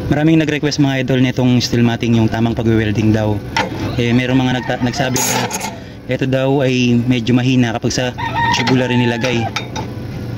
Maraming nag-request mga idol nitong steel matting, yung tamang pag-welding daw. Merong mga nagsabi na ito daw ay medyo mahina kapag sa tubular nilagay.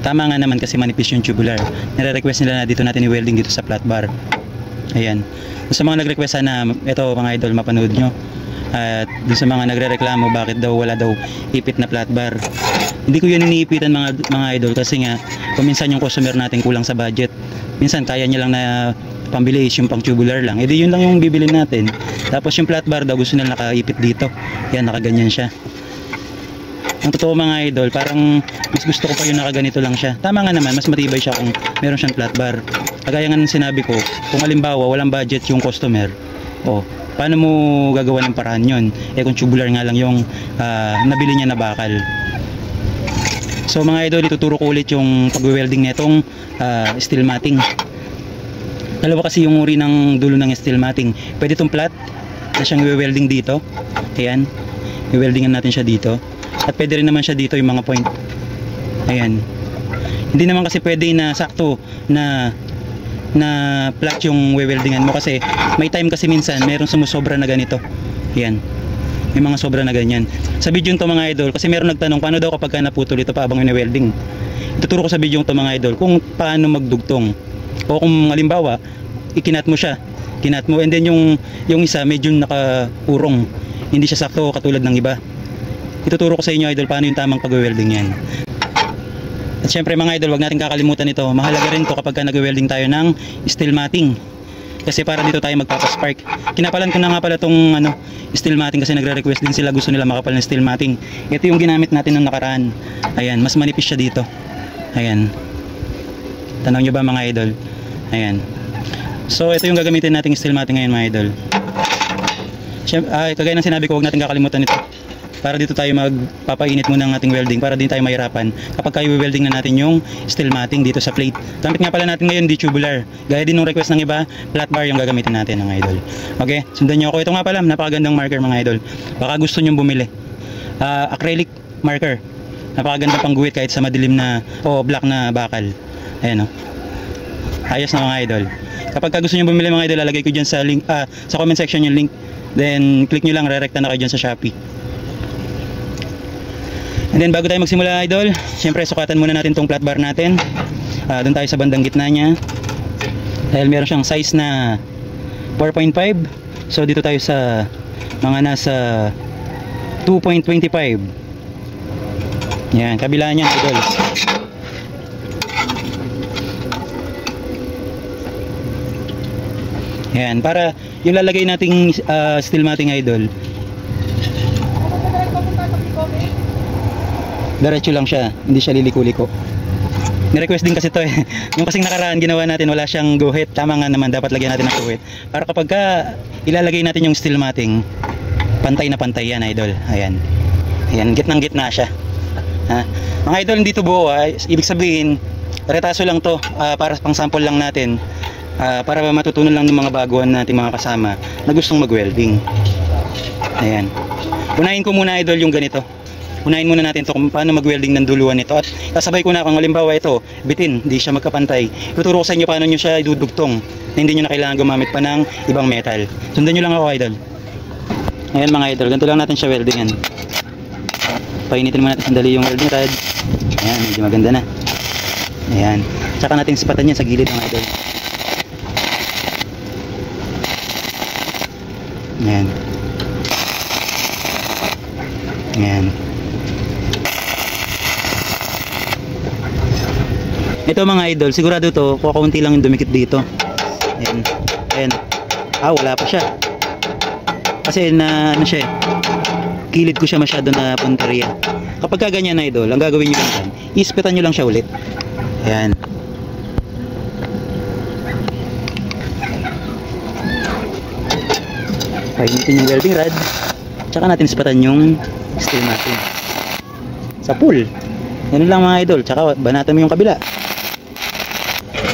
Tama nga naman kasi manipis yung tubular. Nire-request nila na dito natin i-welding dito sa flat bar. Ayan. Sa mga nag-request sana, ito mga idol, mapanood nyo. At dun sa mga nagre-reklamo bakit daw wala daw ipit na flat bar. Hindi ko yun iniipitan mga idol, kasi nga kuminsan yung customer natin kulang sa budget. Minsan kaya niya lang na pambili is yung pang tubular lang. Edi yun lang yung bibili natin. Tapos yung flat bar daw gusto nila nakaipit dito. Yan, nakaganyan siya. Ang totoo mga idol, parang mas gusto ko pa yung nakaganito lang siya. Tama nga naman, mas matibay siya kung meron siyang flat bar. Kagaya nga ng sinabi ko, kung halimbawa walang budget yung customer, paano mo gagawa ng paraan yun? Kung tubular nga lang yung nabili niya na bakal. So mga idol, ituturo ko ulit yung pag-welding nitong steel matting. Dalawa kasi yung uri ng dulo ng steel matting. Pwede itong flat na siyang i-welding dito. Ayan, i-weldingan natin siya dito. At pwede rin naman siya dito yung mga point. Ayan. Hindi naman kasi pwede na sakto na flat yung we-weldingan mo, kasi may time kasi minsan merong sumusobra na ganito. Ayan. May mga sobra na ganyan. Sa video to mga idol, kasi meron nagtanong paano daw kapag naputol ito pa habang ini-welding. Ituturo ko sa video to mga idol kung paano magdugtong. O kung halimbawa ikinat mo siya, kinat mo, and then yung isa medyo nakaurong, hindi siya sakto katulad ng iba. Ituturo ko sa inyo idol paano yung tamang pag-welding yan. At syempre mga idol, wag natin kakalimutan ito. Mahalaga rin to kapag nag-welding tayo ng steel matting, kasi para dito tayo magpapaspark. Kinapalan ko na nga pala tong steel matting kasi nagre-request din sila, gusto nila makapal ng steel matting. Ito yung ginamit natin ng nakaraan. Ayan, mas manipis siya dito. Ayan, tanaw nyo ba mga idol? Ayan. So ito yung gagamitin nating steel matting ngayon mga idol. Kagaya ng sinabi ko, huwag natin kakalimutan ito. Para dito tayo magpapainit muna ng ating welding, para din tayo mahirapan kapag kayo welding na natin yung steel matting dito sa plate. Gamit nga pala natin ngayon di tubular. Gaya din ng request ng iba, flat bar yung gagamitin natin mga idol. Okay, sundan nyo ako. Ito nga pala, napakagandang marker mga idol. Baka gusto nyo bumili. Acrylic marker. Napakaganda pang guhit kahit sa madilim na black na bakal. Ayan o. Ayos na mga idol. Kapag gusto nyo bumili mga idol, lalagay ko dyan sa link, sa comment section yung link. Then click nyo lang, re-recta na kayo dyan sa Shopee. And then bago tayo magsimula idol, syempre sukatan muna natin tong flat bar natin. Doon tayo sa bandang gitna niya. Dahil meron siyang size na 4.5. So dito tayo sa mga nasa 2.25. Yan, kabila niya idol. Yan, para yung lalagay nating steel matting idol, diretso lang siya, hindi siya liliko-liko. Ni-request din kasi to eh. Yung kasing nakaraan ginawa natin, wala siyang guhit. Tama nga naman, dapat lagyan natin ng guhit. Para kapag ilalagay natin yung steel matting, pantay na pantay yan idol. Ayan. Ayan, gitnang gitna siya. Mga idol, hindi to buo ibig sabihin, retaso lang to, para pang sample lang natin. Para matutunan lang ng mga baguhan natin mga kasama na gustong mag-welding. Ayan. Unahin ko muna idol yung ganito. Unahin muna natin to kung paano mag-welding ng duluan nito. At kasabay ko na kung halimbawa ito, bitin, hindi siya magkapantay. Tuturo ko sa inyo paano nyo siya idudugtong na hindi nyo na kailangan gumamit pa ng ibang metal. Sundan nyo lang ako idol. Ayan mga idol, ganito lang natin siya weldingan. Painitin muna natin sandali yung welding rod. Ayan, medyo maganda na. Ayan. Tsaka natin sipatan yan sa gilid mga idol. Ayan. Ayan. Ito mga idol, sigurado to, kukunti lang yung dumikit dito. Ayan. Ayan. Wala pa siya. Kasi siya kilid ko siya masyado na punteriya. Kapag ganyan idol, ang gagawin nyo lang, ispitan nyo lang siya ulit. Ayan. Painitin yung welding rod, tsaka natin ispatan yung steel matting sa pool. Yan lang mga idol, tsaka banatan mo yung kabila.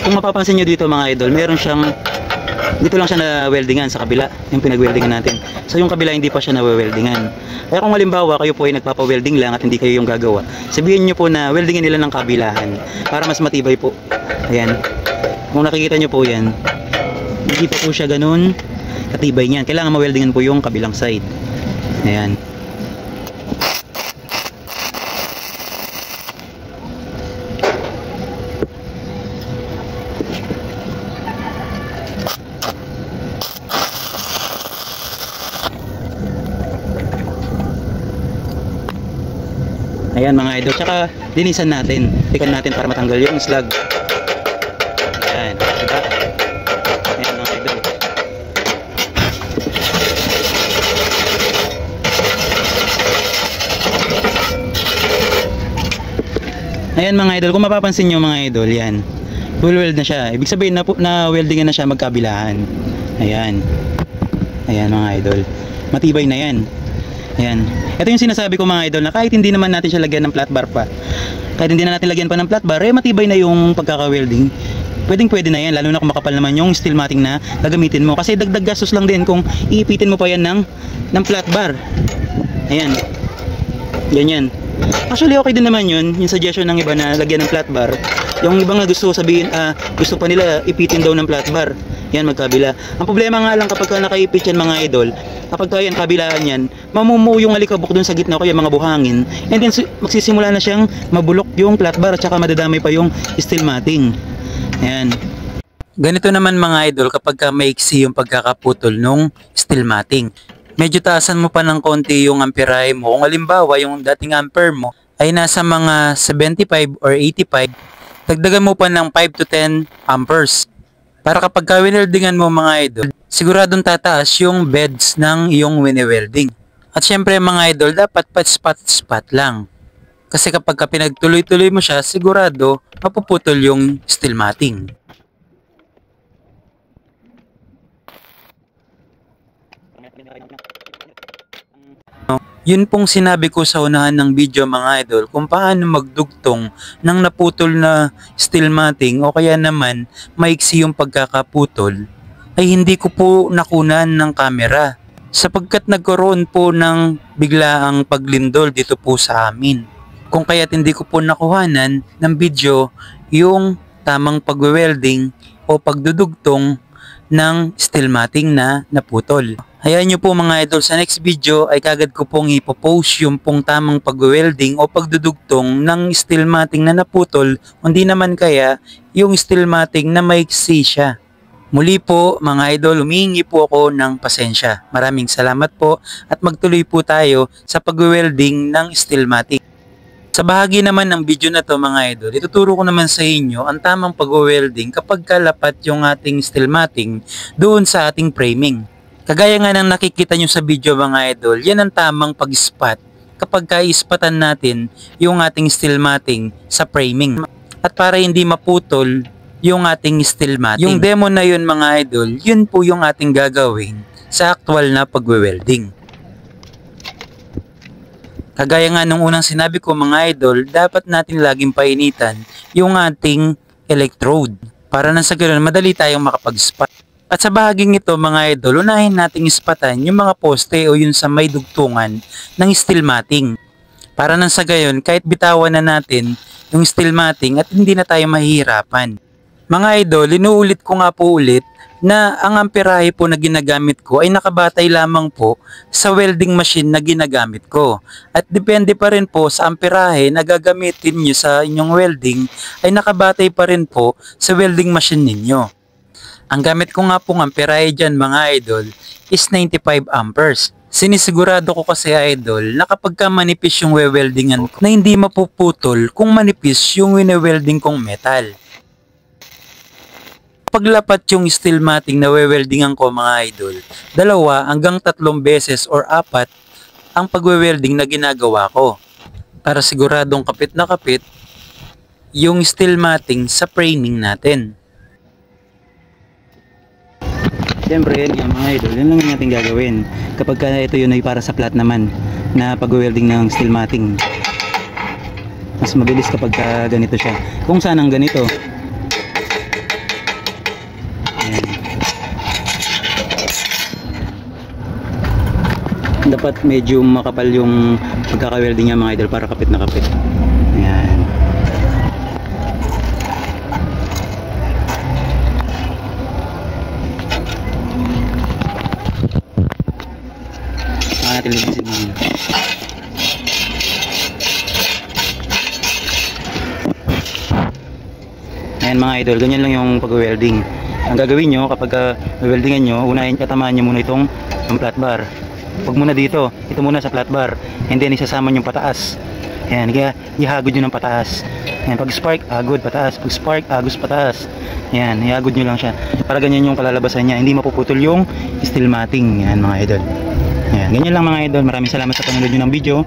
Kung mapapansin nyo dito mga idol, meron siyang, dito lang siya na weldingan sa kabila, yung pinag-weldingan natin. So yung kabila hindi pa siya na weldingan. Kaya kung halimbawa kayo po ay nagpapa-welding lang at hindi kayo yung gagawa, sabihin nyo po na weldingan nila ng kabilahan para mas matibay po. Ayan. Kung nakikita nyo po yan, Hindi pa po siya ganun katibay niyan. Kailangan ma-weldingan po yung kabilang side. Ayan. Ayan mga idol, tsaka linisan natin, tikan natin para matanggal yung slag. Ayan, diba? Ayan mga idol. Ayan mga idol, kung mapapansin nyo mga idol, yan, full weld na siya. Ibig sabihin na weldingan na siya magkabilaan. Ayan. Ayan mga idol, matibay na yan. Ayan. Ito yung sinasabi ko mga idol, na kahit hindi naman natin siya lagyan ng flat bar pa, kahit hindi na natin lagyan pa ng flat bar, matibay na yung pagkaka-welding. Pwede na yan, lalo na kung makapal naman yung steel matting na gagamitin mo. Kasi dagdag gastos lang din kung iipitin mo pa yan ng flat bar. Ayan. Ganyan. Actually okay din naman yun, yung suggestion ng iba na lagyan ng flat bar. Yung ibang gusto sabihin, gusto pa nila ipitin daw ng flat bar. Yan, magkabila. Ang problema nga lang kapag nakaipit yan mga idol, kapag yan kabilaan yan, mamumuo yung alikabok dun sa gitna o kaya mga buhangin, and then magsisimula na siyang mabulok yung flat bar at saka madadamay pa yung steel matting. Ayan. Ganito naman mga idol kapag maiksi yung pagkakaputol nung steel matting. Medyo taasan mo pa ng konti yung amperahe mo. Kung halimbawa yung dating ampere mo ay nasa mga 75 or 85, dagdagan mo pa ng 5 to 10 amperes. Para kapag wineldingan mo mga idol, siguradong tataas yung beds ng iyong wine-welding. At syempre mga idol, dapat pa spot lang. Kasi kapag pinagtuloy-tuloy mo siya, sigurado mapuputol yung steel matting. Yun pong sinabi ko sa unahan ng video mga idol, kung paano magdugtong ng naputol na steel matting o kaya naman maiksi yung pagkakaputol, ay hindi ko po nakunan ng camera sapagkat nagkaroon po ng biglaang paglindol dito po sa amin. Kung kaya't hindi ko po nakuhanan ng video yung tamang pagwe-welding o pagdudugtong ng steel matting na naputol. Hayaan nyo po mga idol, sa next video ay kagad ko pong ipopost yung pong tamang pag-welding o pagdudugtong ng steel matting na naputol, kundi naman kaya yung steel matting na maiksi siya. Muli po mga idol, humihingi po ako ng pasensya. Maraming salamat po at magtuloy po tayo sa pag-welding ng steel matting. Sa bahagi naman ng video na to mga idol, ituturo ko naman sa inyo ang tamang pag-welding kapag kalapat yung ating steel matting doon sa ating framing. Kagaya nga ng nakikita nyo sa video mga idol, yan ang tamang pag-spot kapag ka-ispatan natin yung ating steel matting sa framing. At para hindi maputol yung ating steel matting. Yung demo na yun mga idol, yun po yung ating gagawin sa actual na pagwe-welding. Kagaya nga nung unang sinabi ko mga idol, dapat natin laging painitan yung ating electrode para nang sa ganoon madali tayong makapag-spot. At sa bahaging ito mga idol, unahin nating ispatan yung mga poste o yun sa may dugtungan ng steel matting. Para nang sa gayon, kahit bitawan na natin yung steel matting at hindi na tayo mahihirapan. Mga idol, inuulit ko nga po ulit na ang amperahe po na ginagamit ko ay nakabatay lamang po sa welding machine na ginagamit ko. At depende pa rin po sa amperahe na gagamitin nyo sa inyong welding ay nakabatay pa rin po sa welding machine ninyo. Ang gamit ko nga pong amperahe dyan mga idol is 95 amperes. Sinisigurado ko kasi idol na kapag ka manipis yung we-weldingan ko na hindi mapuputol kung manipis yung wine-welding kong metal. Paglapat yung steel matting na we-weldingan ko mga idol, 2 hanggang 3 beses or 4 ang pagwe-welding na ginagawa ko para siguradong kapit na kapit yung steel matting sa framing natin. Siyempre, yan mga idol, yun lang yung ating gagawin. Kapag ito yun ay para sa flat naman na pag-welding ng steel matting. Mas mabilis kapag ganito siya. Kung saan ang ganito. Ayan. Dapat medyo makapal yung pagkaka-welding niya mga idol para kapit na kapit. Ayan. Ayan mga idol, ganyan lang yung pag-welding. Ang gagawin nyo kapag weldingan nyo, unahin tatamaan nyo muna itong flat bar. Huwag muna dito, ito muna sa flat bar, and then isasama nyo pataas. Ayan, kaya ihagod nyo ng pataas. Ayan, pag spark, agod pataas. Pag spark, agos pataas. Ayan, ihagod nyo lang siya para ganyan yung palalabasan niya, hindi mapuputol yung steel matting. Ayan mga idol. Ayan, ganyan lang mga idol. Maraming salamat sa panonood nyo ng video.